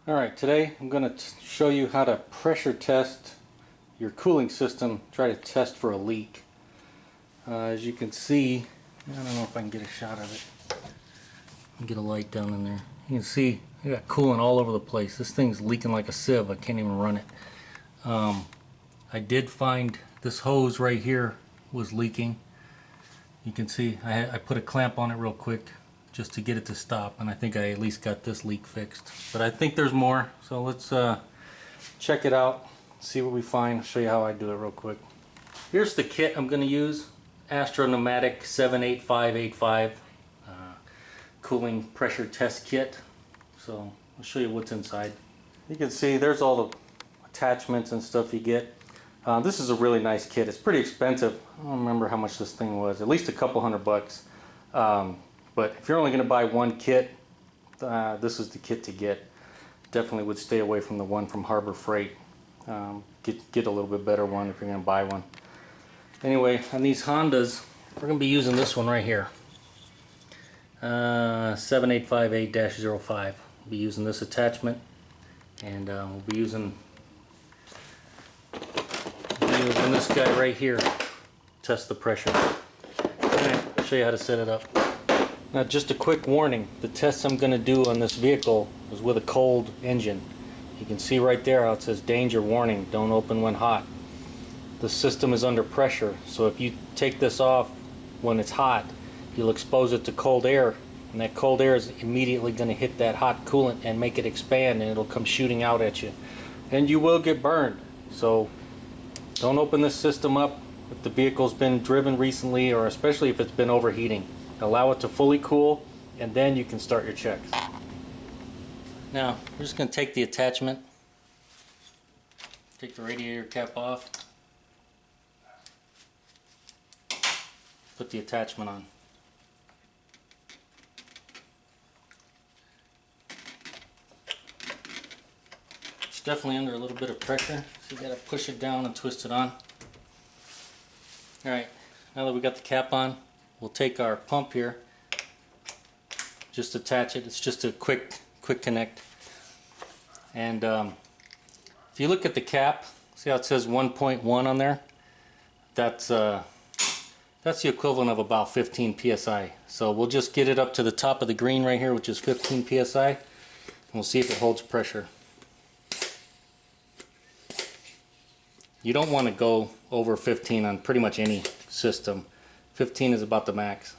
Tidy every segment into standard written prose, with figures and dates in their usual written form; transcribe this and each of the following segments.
Alright, today I'm going to show you how to pressure test your cooling system, try to test for a leak. As you can see, I don't know if I can get a shot of it. Get a light down in there. You can see I got coolant all over the place. This thing's leaking like a sieve. I can't even run it. I did find this hose right here was leaking. You can see I put a clamp on it real quick just to get it to stop, and I think I at least got this leak fixed. But I think there's more, so let's check it out, see what we find, show you how I do it real quick. Here's the kit I'm going to use. Astro Pneumatic 78585 cooling pressure test kit. So I'll show you what's inside. You can see there's all the attachments and stuff you get. This is a really nice kit. It's pretty expensive. I don't remember how much this thing was, at least a couple $100. But if you're only going to buy one kit, this is the kit to get. Definitely would stay away from the one from Harbor Freight. Get a little bit better one if you're going to buy one. Anyway, on these Hondas, we're going to be using this one right here. 7858-05. We'll be using this attachment, and we'll be using this guy right here to test the pressure. Alright, I'll show you how to set it up. Now, just a quick warning, the tests I'm going to do on this vehicle is with a cold engine. You can see right there how it says danger warning, don't open when hot. The system is under pressure, so if you take this off when it's hot, you'll expose it to cold air, and that cold air is immediately going to hit that hot coolant and make it expand, and it'll come shooting out at you. And you will get burned. So don't open this system up if the vehicle's been driven recently, or especially if it's been overheating. Allow it to fully cool, and then you can start your checks. Now, we're just going to take the attachment, take the radiator cap off, put the attachment on. It's definitely under a little bit of pressure, so you got to push it down and twist it on. Alright, now that we got the cap on, we'll take our pump here, just attach it. It's just a quick connect. And if you look at the cap, see how it says 1.1 on there? That's the equivalent of about 15 psi. So we'll just get it up to the top of the green right here, which is 15 psi, and we'll see if it holds pressure. You don't want to go over 15 on pretty much any system. 15 is about the max.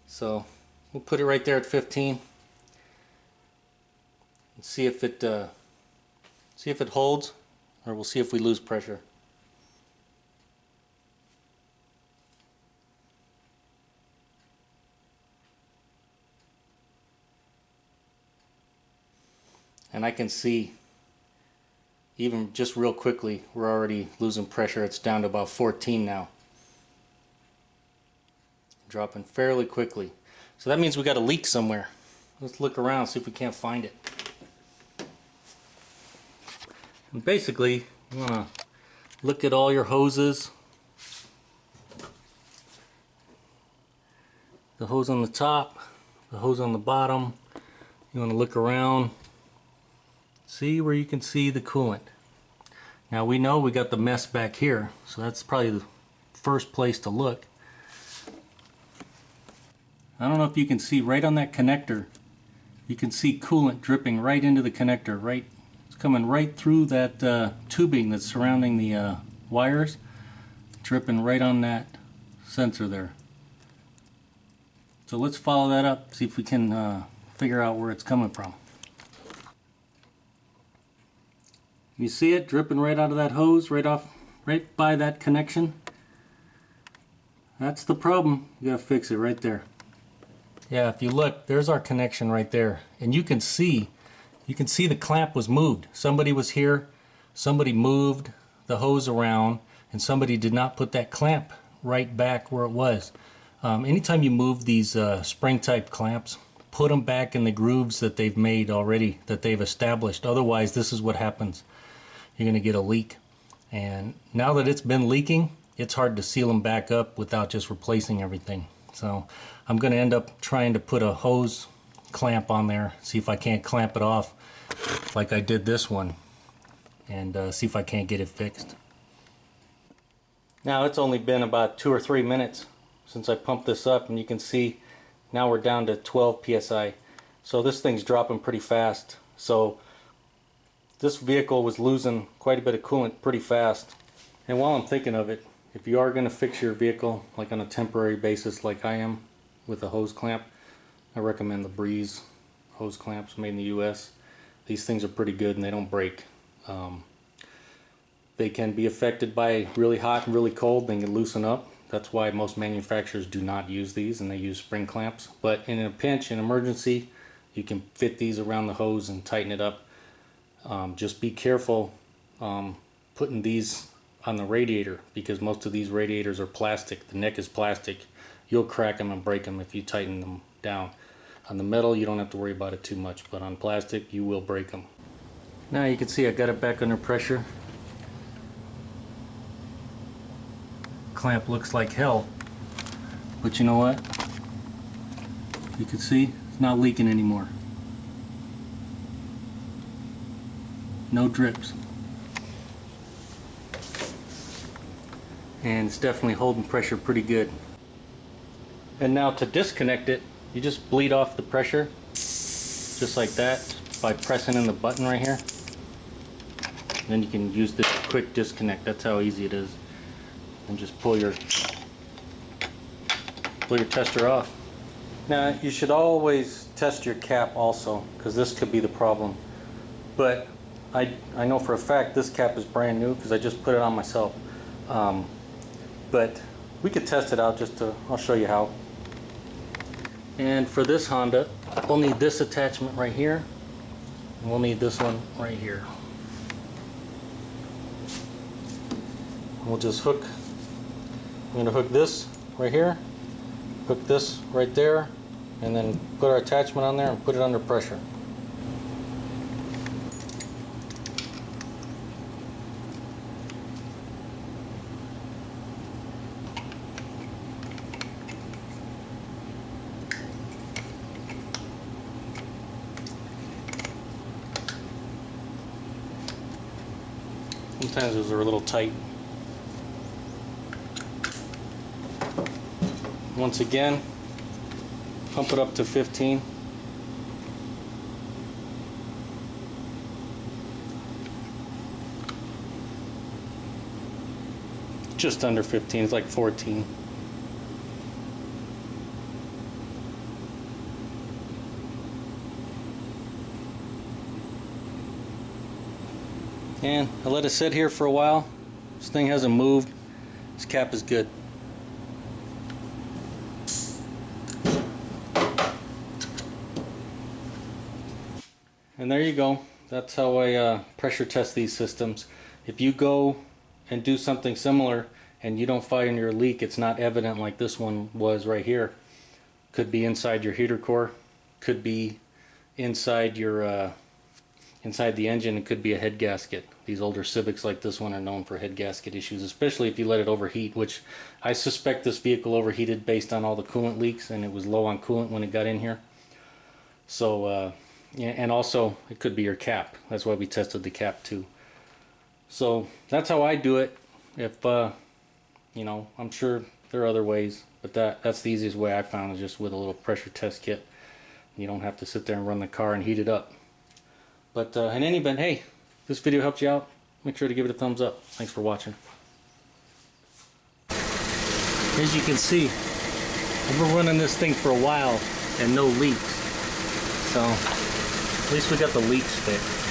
So we'll put it right there at 15 and see if it holds, or we'll see if we lose pressure. And I can see, even just real quickly, we're already losing pressure. It's down to about 14 now. Dropping fairly quickly. So that means we got a leak somewhere. Let's look around, see if we can't find it. And basically, you want to look at all your hoses. The hose on the top, the hose on the bottom. You want to look around, see where you can see the coolant. Now we know we got the mess back here, so that's probably the first place to look. I don't know if you can see right on that connector. You can see coolant dripping right into the connector. Right, it's coming right through that tubing that's surrounding the wires, dripping right on that sensor there. So let's follow that up, see if we can figure out where it's coming from. You see it dripping right out of that hose, right by that connection. That's the problem. You gotta fix it right there. Yeah, if you look, there's our connection right there, and you can see the clamp was moved. Somebody was here, somebody moved the hose around, and somebody did not put that clamp right back where it was. Anytime you move these spring type clamps, put them back in the grooves that they've made already, that they've established. Otherwise, this is what happens. You're going to get a leak. And now that it's been leaking, it's hard to seal them back up without just replacing everything. So I'm going to end up trying to put a hose clamp on there, see if I can't clamp it off like I did this one, and see if I can't get it fixed. Now it's only been about 2 or 3 minutes since I pumped this up, and you can see now we're down to 12 psi. So this thing's dropping pretty fast. So this vehicle was losing quite a bit of coolant pretty fast. And while I'm thinking of it, if you are going to fix your vehicle like on a temporary basis like I am with a hose clamp, I recommend the Breeze hose clamps made in the US. These things are pretty good and they don't break. They can be affected by really hot and really cold. They can loosen up. That's why most manufacturers do not use these, and they use spring clamps. But in a pinch, in emergency, you can fit these around the hose and tighten it up. Just be careful putting these on the radiator, because most of these radiators are plastic. The neck is plastic. You'll crack them and break them if you tighten them down. On the metal, you don't have to worry about it too much, but on plastic, you will break them. Now you can see I got it back under pressure. Clamp looks like hell, but you know what? You can see it's not leaking anymore. No drips. And it's definitely holding pressure pretty good. And now to disconnect it, you just bleed off the pressure just like that by pressing in the button right here. And then you can use this quick disconnect. That's how easy it is. And just pull your tester off. Now you should always test your cap also, because this could be the problem. But I know for a fact this cap is brand new because I just put it on myself. But we could test it out I'll show you how. And for this Honda, we'll need this attachment right here, and we'll need this one right here. We'll just hook. I'm going to hook this right here, hook this right there, and then put our attachment on there and put it under pressure. Sometimes those are a little tight. Once again, pump it up to 15. Just under 15, it's like 14. And I let it sit here for a while. This thing hasn't moved. This cap is good. And there you go. That's how I pressure test these systems. If you go and do something similar and you don't find your leak, it's not evident like this one was right here. Could be inside your heater core, could be inside your inside the engine, it could be a head gasket. These older Civics like this one are known for head gasket issues, especially if you let it overheat, which I suspect this vehicle overheated based on all the coolant leaks, and it was low on coolant when it got in here. So yeah, and also it could be your cap. That's why we tested the cap too. So that's how I do it. If you know, I'm sure there are other ways, but that's the easiest way I found, is just with a little pressure test kit. You don't have to sit there and run the car and heat it up. But in any event, hey, if this video helped you out, make sure to give it a thumbs up. Thanks for watching. As you can see, I've been running this thing for a while and no leaks. So at least we got the leaks fixed.